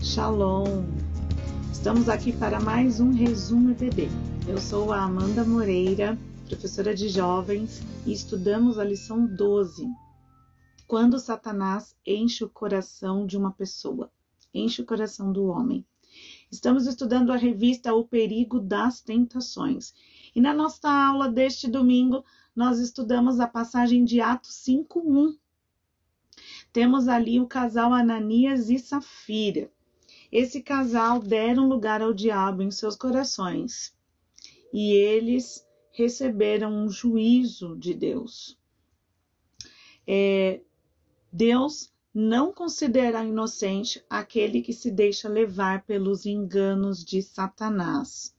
Shalom! Estamos aqui para mais um Resumo EBD. Eu sou a Amanda Moreira, professora de jovens, e estudamos a lição 12. Quando Satanás enche o coração de uma pessoa, enche o coração do homem. Estamos estudando a revista O Perigo das Tentações. E na nossa aula deste domingo, nós estudamos a passagem de Atos 5:1. Temos ali o casal Ananias e Safira. Esse casal deram lugar ao diabo em seus corações e eles receberam um juízo de Deus. Deus não considera inocente aquele que se deixa levar pelos enganos de Satanás.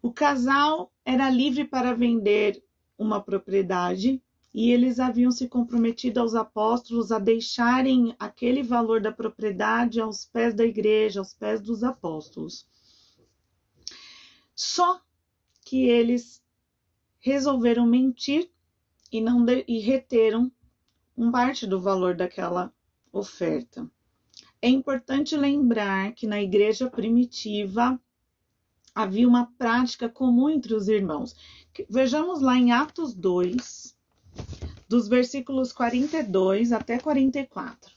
O casal era livre para vender uma propriedade e eles haviam se comprometido aos apóstolos a deixarem aquele valor da propriedade aos pés da igreja, aos pés dos apóstolos. Só que eles resolveram mentir e reteram uma parte do valor daquela oferta. É importante lembrar que na igreja primitiva havia uma prática comum entre os irmãos. Vejamos lá em Atos 2, dos versículos 42 até 44.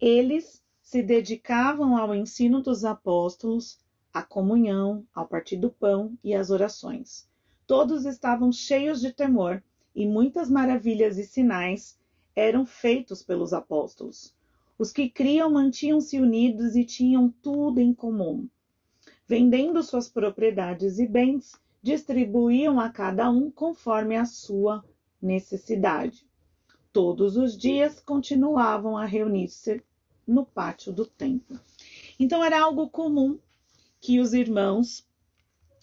Eles se dedicavam ao ensino dos apóstolos, à comunhão, ao partir do pão e às orações. Todos estavam cheios de temor e muitas maravilhas e sinais eram feitos pelos apóstolos. Os que criam mantinham-se unidos e tinham tudo em comum. Vendendo suas propriedades e bens, distribuíam a cada um conforme a sua necessidade. Todos os dias continuavam a reunir-se no pátio do templo. Então era algo comum que os irmãos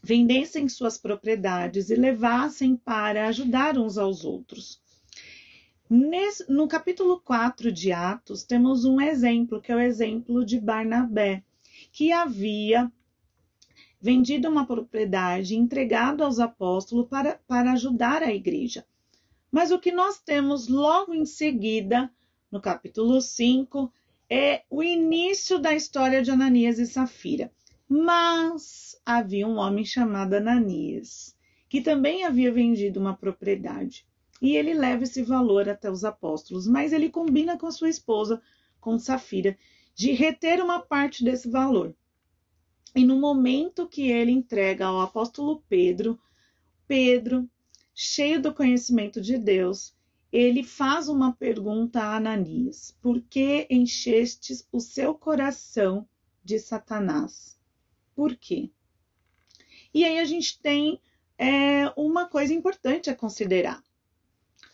vendessem suas propriedades e levassem para ajudar uns aos outros. No capítulo 4 de Atos, temos um exemplo, que é o exemplo de Barnabé, que havia vendido uma propriedade e entregado aos apóstolos para ajudar a igreja. Mas o que nós temos logo em seguida, no capítulo 5, é o início da história de Ananias e Safira. Mas havia um homem chamado Ananias, que também havia vendido uma propriedade. E ele leva esse valor até os apóstolos, mas ele combina com a sua esposa, com Safira, de reter uma parte desse valor. E no momento que ele entrega ao apóstolo Pedro, cheio do conhecimento de Deus, ele faz uma pergunta a Ananias: por que enchestes o seu coração de Satanás? Por quê? E aí a gente tem uma coisa importante a considerar.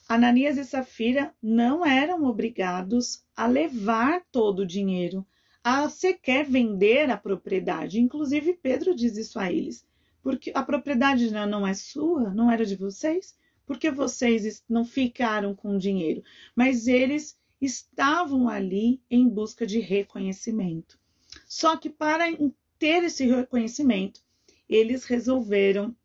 Ananias e Safira não eram obrigados a levar todo o dinheiro, a sequer vender a propriedade. Inclusive, Pedro diz isso a eles. Porque a propriedade não é sua, não era de vocês, porque vocês não ficaram com dinheiro. Mas eles estavam ali em busca de reconhecimento. Só que para ter esse reconhecimento, eles resolveram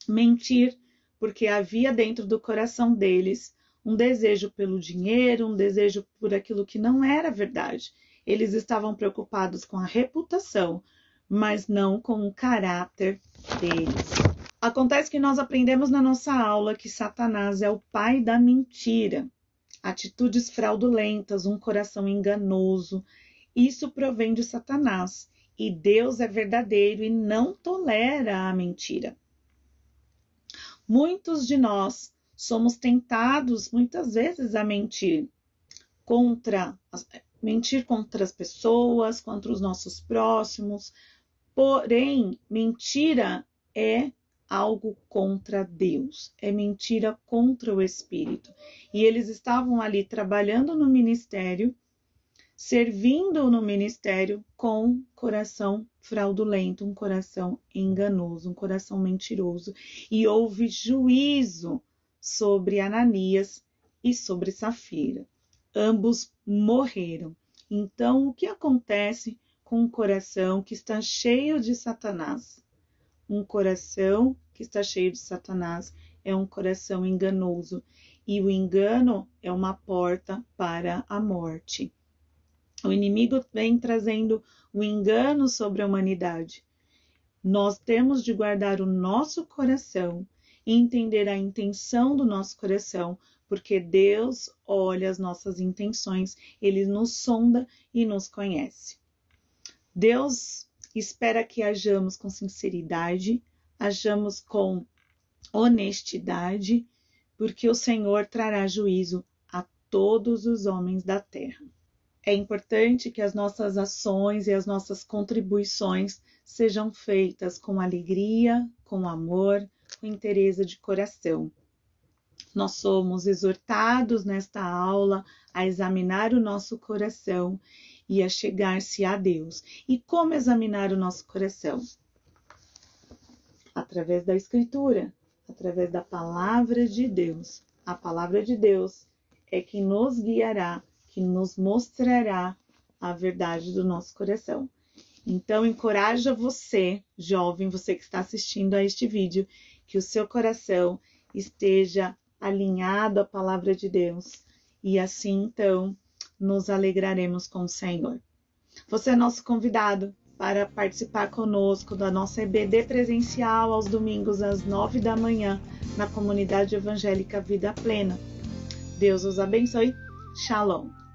mentir, porque havia dentro do coração deles um desejo pelo dinheiro, um desejo por aquilo que não era verdade. Eles estavam preocupados com a reputação, mas não com o caráter deles. Acontece que nós aprendemos na nossa aula que Satanás é o pai da mentira, atitudes fraudulentas, um coração enganoso. Isso provém de Satanás, e Deus é verdadeiro e não tolera a mentira. Muitos de nós somos tentados muitas vezes a mentir contra as pessoas, contra os nossos próximos. Porém, mentira é algo contra Deus, é mentira contra o Espírito. E eles estavam ali trabalhando no ministério, servindo no ministério com coração fraudulento, um coração enganoso, um coração mentiroso. E houve juízo sobre Ananias e sobre Safira. Ambos morreram. Então, o que acontece com um coração que está cheio de Satanás? Um coração que está cheio de Satanás é um coração enganoso. E o engano é uma porta para a morte. O inimigo vem trazendo o engano sobre a humanidade. Nós temos de guardar o nosso coração e entender a intenção do nosso coração, porque Deus olha as nossas intenções, Ele nos sonda e nos conhece. Deus espera que hajamos com sinceridade, hajamos com honestidade, porque o Senhor trará juízo a todos os homens da terra. É importante que as nossas ações e as nossas contribuições sejam feitas com alegria, com amor, com interesse de coração. Nós somos exortados nesta aula a examinar o nosso coração e a chegar-se a Deus. E como examinar o nosso coração? Através da Escritura, através da Palavra de Deus. A Palavra de Deus é que nos guiará, que nos mostrará a verdade do nosso coração. Então, encoraja você, jovem, você que está assistindo a este vídeo, que o seu coração esteja alinhado à Palavra de Deus. E assim, então, nos alegraremos com o Senhor. Você é nosso convidado para participar conosco da nossa EBD presencial aos domingos às 9 da manhã na comunidade evangélica Vida Plena. Deus os abençoe. Shalom.